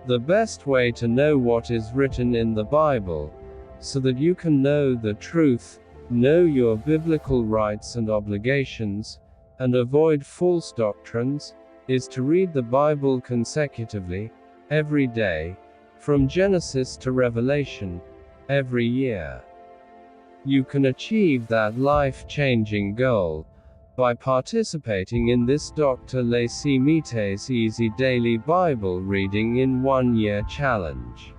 The best way to know what is written in the Bible, so that you can know the truth, know your biblical rights and obligations, and avoid false doctrines, is to read the Bible consecutively, every day, from Genesis to Revelation, every year. You can achieve that life-changing goal by participating in this Dr. Leesi Mitee's Easy Daily Bible Reading in 1 Year Challenge.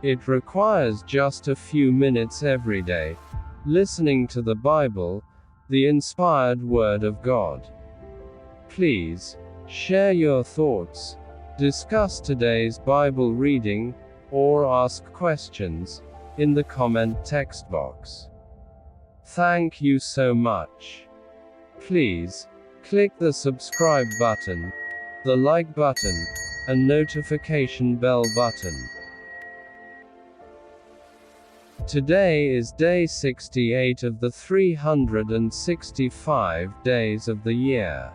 It requires just a few minutes every day, listening to the Bible, the inspired Word of God. Please, share your thoughts, discuss today's Bible reading, or ask questions, in the comment text box. Thank you so much. Please, click the subscribe button, the like button, and notification bell button. Today is day 68 of the 365 days of the year.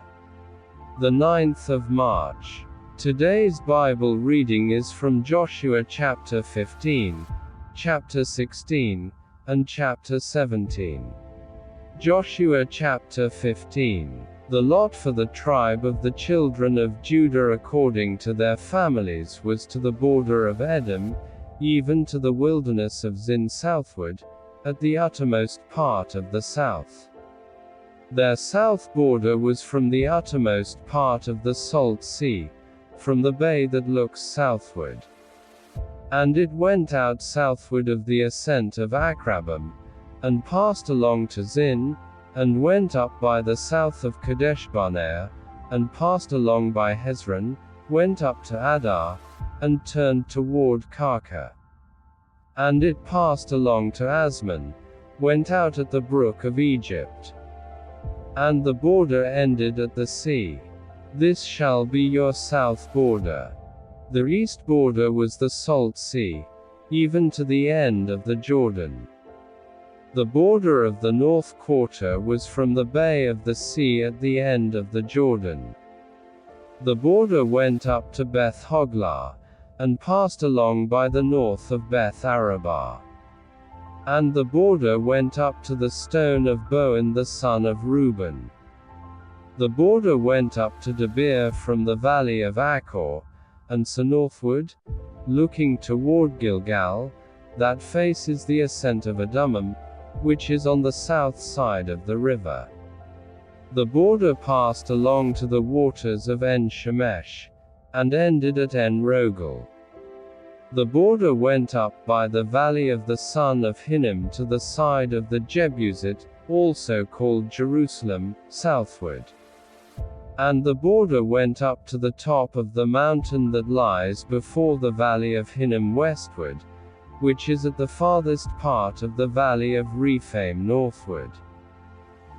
The 9th of March. Today's Bible reading is from Joshua chapter 15, chapter 16, and chapter 17. Joshua chapter 15. The lot for the tribe of the children of Judah according to their families was to the border of Edom, even to the wilderness of Zin southward, at the uttermost part of the south. Their south border was from the uttermost part of the Salt Sea, from the bay that looks southward. And it went out southward of the ascent of Akrabim, and passed along to Zin, and went up by the south of Kadesh-barnea, and passed along by Hezron, went up to Adar, and turned toward Karka. And it passed along to Asmon, went out at the brook of Egypt. And the border ended at the sea. This shall be your south border. The east border was the Salt Sea, even to the end of the Jordan. The border of the north quarter was from the bay of the sea at the end of the Jordan. The border went up to Beth Hoglah, and passed along by the north of Beth Arabah. And the border went up to the stone of Boan the son of Reuben. The border went up to Debir from the valley of Achor, and so northward, looking toward Gilgal, that faces the ascent of Adummim, which is on the south side of the river. The border passed along to the waters of En-Shemesh, and ended at En-Rogel. The border went up by the valley of the son of Hinnom to the side of the Jebusite, also called Jerusalem, southward. And the border went up to the top of the mountain that lies before the valley of Hinnom westward, which is at the farthest part of the valley of Rephaim northward.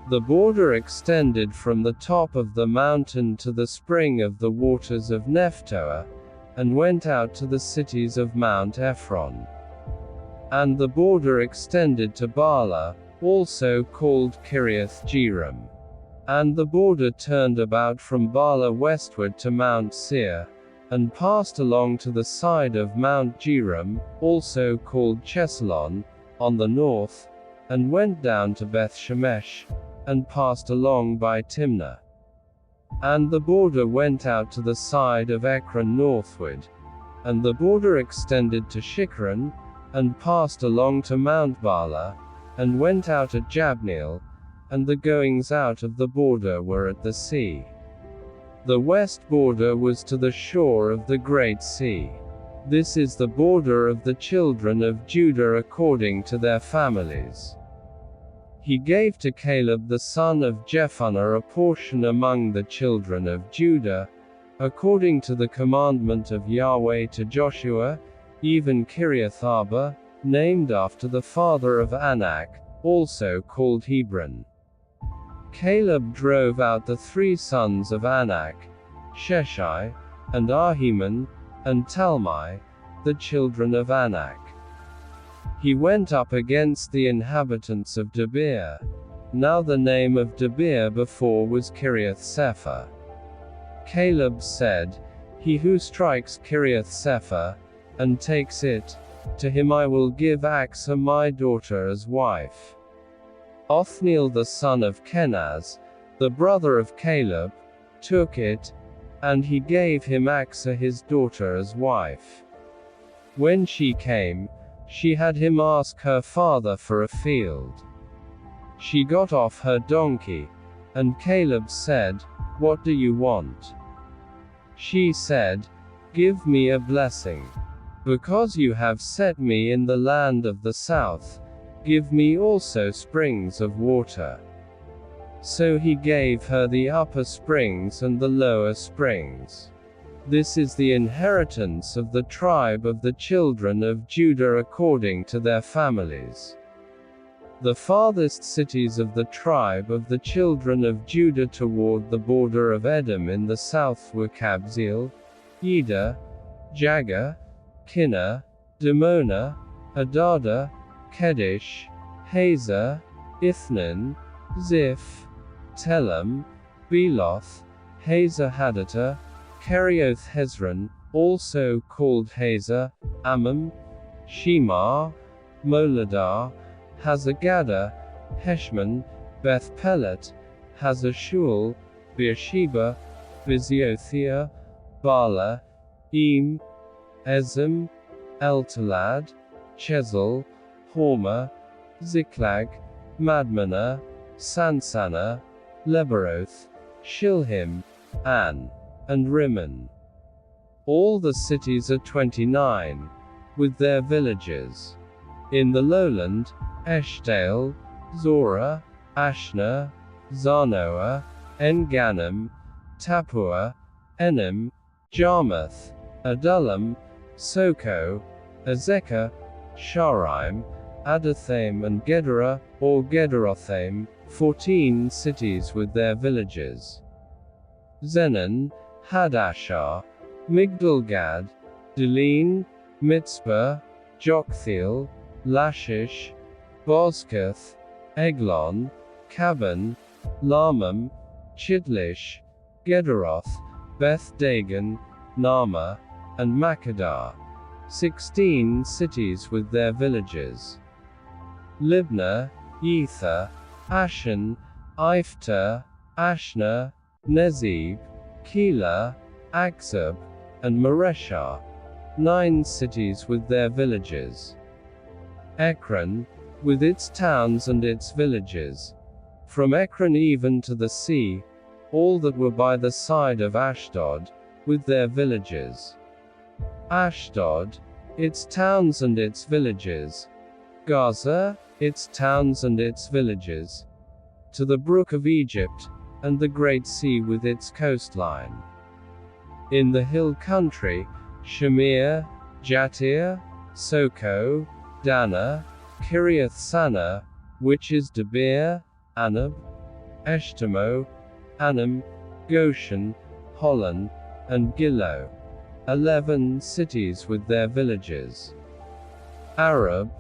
The border extended from the top of the mountain to the spring of the waters of Nephtoah, and went out to the cities of Mount Ephron. And the border extended to Baalah, also called Kiriath Jearim. And the border turned about from Baalah westward to Mount Seir, and passed along to the side of Mount Jearim, also called Chesalon, on the north, and went down to Beth Shemesh, and passed along by Timnah. And the border went out to the side of Ekron northward, and the border extended to Shikron, and passed along to Mount Baalah, and went out at Jabneel, and the goings out of the border were at the sea. The west border was to the shore of the Great Sea. This is the border of the children of Judah according to their families. He gave to Caleb the son of Jephunneh a portion among the children of Judah, according to the commandment of Yahweh to Joshua, even Kiriath Arba, named after the father of Anak, also called Hebron. Caleb drove out the 3 sons of Anak, Sheshai, and Ahiman, and Talmai, the children of Anak. He went up against the inhabitants of Debir. Now the name of Debir before was Kiriath Sepher. Caleb said, He who strikes Kiriath Sepher, and takes it, to him I will give Achsah my daughter as wife. Othniel the son of Kenaz, the brother of Caleb, took it, and he gave him Achsah his daughter as wife. When she came, she had him ask her father for a field. She got off her donkey, and Caleb said, "What do you want?" She said, "Give me a blessing. Because you have set me in the land of the south, give me also springs of water." So he gave her the upper springs and the lower springs. This is the inheritance of the tribe of the children of Judah according to their families. The farthest cities of the tribe of the children of Judah toward the border of Edom in the south were Kabzeel, Eder, Jaggah, Kinnah, Dimona, Adada, Kedesh, Hazor, Ithnan, Ziph, Telem, Beloth, Hazor Hadattah, Kerioth Hezron, also called Hazor, Ammon, Shemar, Moladah, Hazar-Gaddah, Heshmon, Beth Pelet, Hazar-Shual, Beersheba, Biziothia, Bala, Eam, Ezem, Eltalad, Chesil, Hormah, Ziklag, Madmenah, Sansannah, Lebaroth, Shilhim, An, and Rimmon. All the cities are 29, with their villages. In the lowland, Eshtaol, Zorah, Ashna, Zanoah, En-Ganim, Tappuah, Enim, Jarmuth, Adullam, Soko, Azekah, Sharaim, Adathaim and Gederah, or Gederothaim, 14 cities with their villages. Zenon, Hadashah, Migdal-Gad, Duleen, Mitzpah, Joktheel, Lashish, Bozkath, Eglon, Caban, Lamam, Chitlish, Gederoth, Beth Dagon, Nama, and Makkedah, 16 cities with their villages. Libnah, Ether, Ashan, Ifta, Ashna, Nezib, Keilah, Akzib, and Mareshah, 9 cities with their villages. Ekron, with its towns and its villages. From Ekron even to the sea, all that were by the side of Ashdod, with their villages. Ashdod, its towns and its villages. Gaza, its towns and its villages. To the brook of Egypt, and the great sea with its coastline. In the hill country, Shamir, Jatir, Soko, Dana, Kiriath Sanah, which is Debir, Anab, Eshtemoh, Anam, Goshen, Holon, and Gilo, 11 cities with their villages. Arab,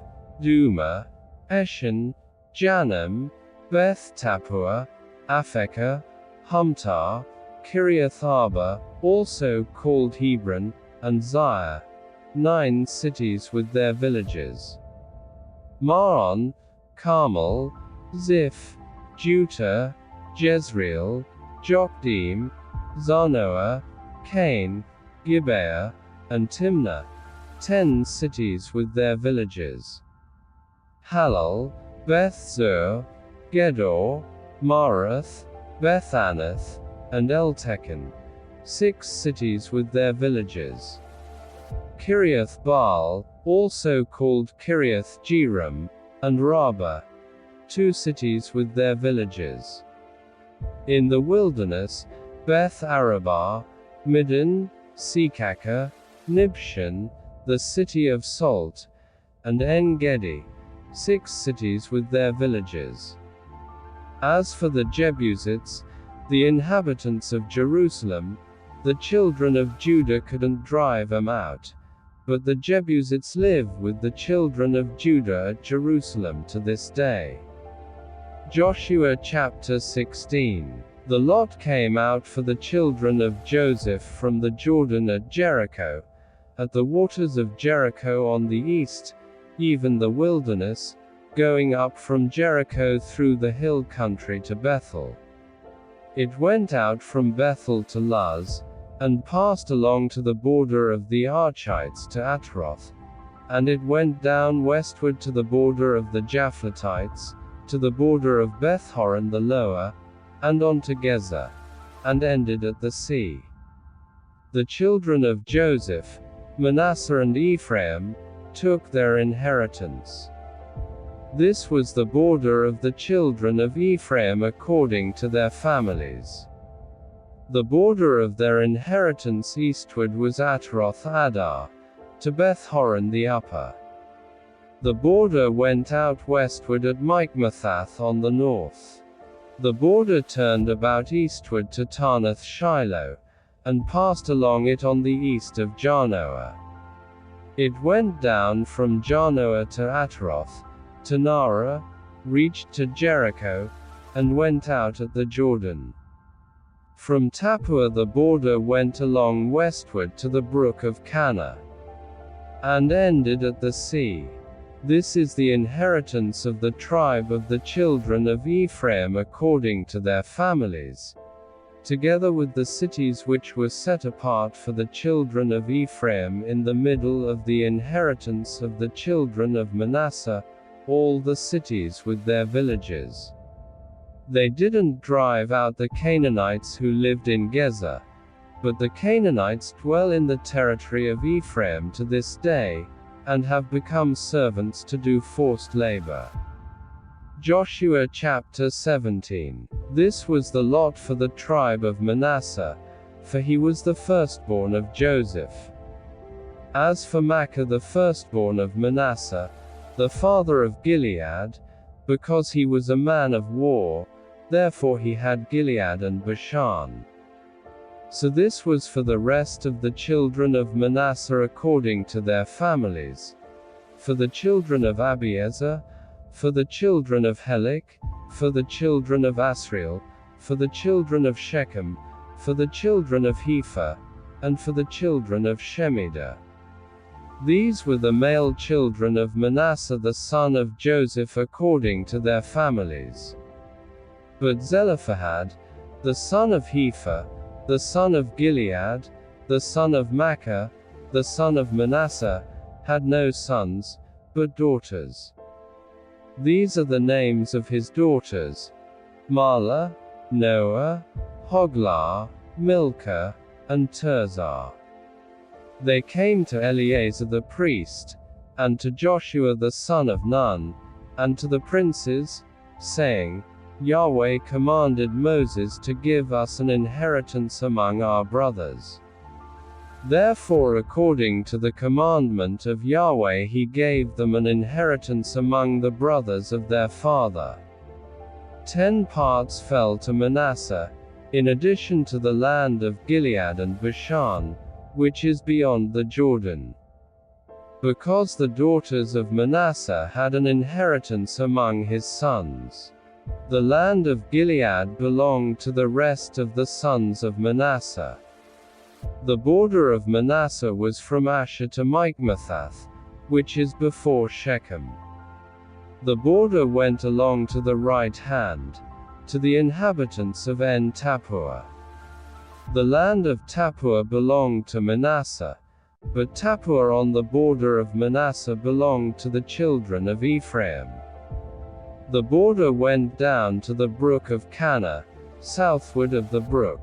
Duma, Eshan, Janam, Beth Tappuah, Aphekah, Humtar, Kiriath Arba, also called Hebron, and Zair, 9 cities with their villages. Maon, Carmel, Ziph, Judah, Jezreel, Jokdeam, Zanoah, Cain, Gibeah, and Timnah, 10 cities with their villages. Halal, Beth Zur, Gedor, Marath, Beth Anath, and Eltekon, 6 cities with their villages. Kiriath Baal, also called Kiriath Jearim, and Rabbah, 2 cities with their villages. In the wilderness, Beth Arabah, Middin, Sekaka, Nibshan, the city of Salt, and En-Gedi, 6 cities with their villages. As for the Jebusites, the inhabitants of Jerusalem, the children of Judah couldn't drive them out, but the Jebusites live with the children of Judah at Jerusalem to this day. Joshua chapter 16. The lot came out for the children of Joseph from the Jordan at Jericho, at the waters of Jericho on the east, even the wilderness, going up from Jericho through the hill country to Bethel. It went out from Bethel to Luz, and passed along to the border of the Archites to Atroth, and it went down westward to the border of the Japhletites, to the border of Beth-horon the lower, and on to Gezer, and ended at the sea. The children of Joseph, Manasseh and Ephraim, took their inheritance. This was the border of the children of Ephraim according to their families. The border of their inheritance eastward was Atroth Adar, to Beth-horon the upper. The border went out westward at Michmethath on the north. The border turned about eastward to Tarnath Shiloh, and passed along it on the east of Janoah. It went down from Janoah to Atroth, to Nara, reached to Jericho, and went out at the Jordan. From Tappuah the border went along westward to the brook of Cana, and ended at the sea. This is the inheritance of the tribe of the children of Ephraim according to their families, together with the cities which were set apart for the children of Ephraim in the middle of the inheritance of the children of Manasseh, all the cities with their villages. They didn't drive out the Canaanites who lived in Gezer, but the Canaanites dwell in the territory of Ephraim to this day, and have become servants to do forced labor. Joshua chapter 17. This was the lot for the tribe of Manasseh, for he was the firstborn of Joseph. As for Machir the firstborn of Manasseh, the father of Gilead, because he was a man of war, therefore he had Gilead and Bashan. So this was for the rest of the children of Manasseh according to their families. For the children of Abiezer, for the children of Helik, for the children of Asriel, for the children of Shechem, for the children of Hepher, and for the children of Shemidah. These were the male children of Manasseh the son of Joseph according to their families. But Zelophehad, the son of Hepher, the son of Gilead, the son of Machir, the son of Manasseh, had no sons, but daughters. These are the names of his daughters: Mahlah, Noah, Hoglah, Milcah, and Tirzah. They came to Eleazar the priest, and to Joshua the son of Nun, and to the princes, saying, Yahweh commanded Moses to give us an inheritance among our brothers. Therefore according to the commandment of Yahweh he gave them an inheritance among the brothers of their father. 10 parts fell to Manasseh, in addition to the land of Gilead and Bashan, which is beyond the Jordan. Because the daughters of Manasseh had an inheritance among his sons. The land of Gilead belonged to the rest of the sons of Manasseh. The border of Manasseh was from Asher to Michmethath, which is before Shechem. The border went along to the right hand, to the inhabitants of En Tappuah. The land of Tappuah belonged to Manasseh, but Tappuah on the border of Manasseh belonged to the children of Ephraim. The border went down to the brook of Cana, southward of the brook.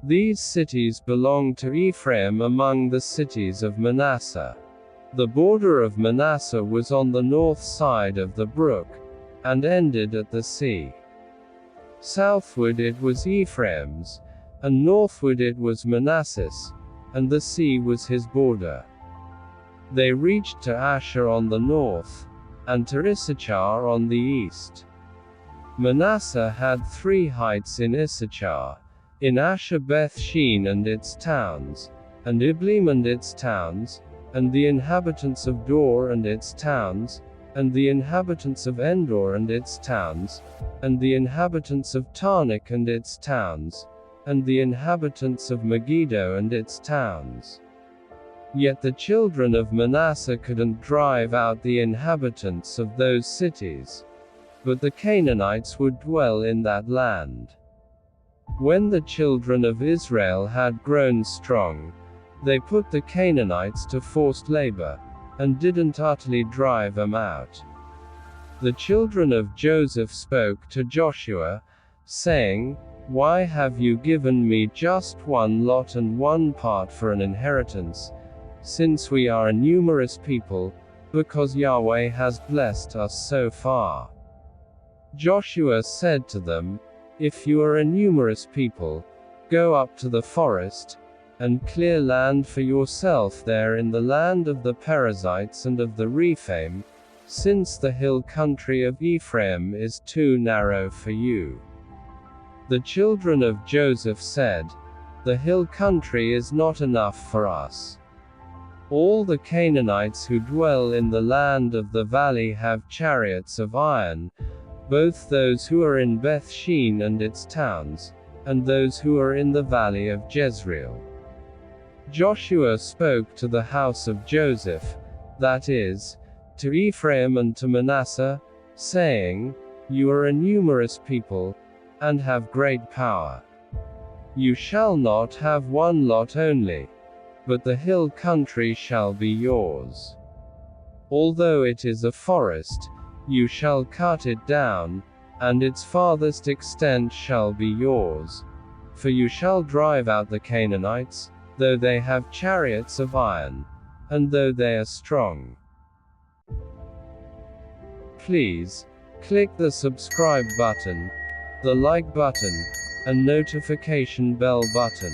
These cities belonged to Ephraim among the cities of Manasseh. The border of Manasseh was on the north side of the brook, and ended at the sea. Southward it was Ephraim's, and northward it was Manasseh's, and the sea was his border. They reached to Asher on the north, and to Issachar on the east. Manasseh had 3 heights in Issachar, in Asher Beth-shean and its towns, and Ibleam and its towns, and the inhabitants of Dor and its towns, and the inhabitants of Endor and its towns, and the inhabitants of Tanakh and its towns, and the inhabitants of Megiddo and its towns. Yet the children of Manasseh couldn't drive out the inhabitants of those cities, but the Canaanites would dwell in that land. When the children of Israel had grown strong, they put the Canaanites to forced labor, and didn't utterly drive them out. The children of Joseph spoke to Joshua, saying, "Why have you given me just one lot and one part for an inheritance, since we are a numerous people, because Yahweh has blessed us so far?" Joshua said to them, "If you are a numerous people, go up to the forest, and clear land for yourself there in the land of the Perizzites and of the Rephaim, since the hill country of Ephraim is too narrow for you." The children of Joseph said, "The hill country is not enough for us. All the Canaanites who dwell in the land of the valley have chariots of iron, both those who are in Beth-shean and its towns, and those who are in the valley of Jezreel." Joshua spoke to the house of Joseph, that is, to Ephraim and to Manasseh, saying, "You are a numerous people, and have great power. You shall not have one lot only, but the hill country shall be yours. Although it is a forest, you shall cut it down, and its farthest extent shall be yours. For you shall drive out the Canaanites, though they have chariots of iron, and though they are strong." Please click the subscribe button, the like button, and notification bell button.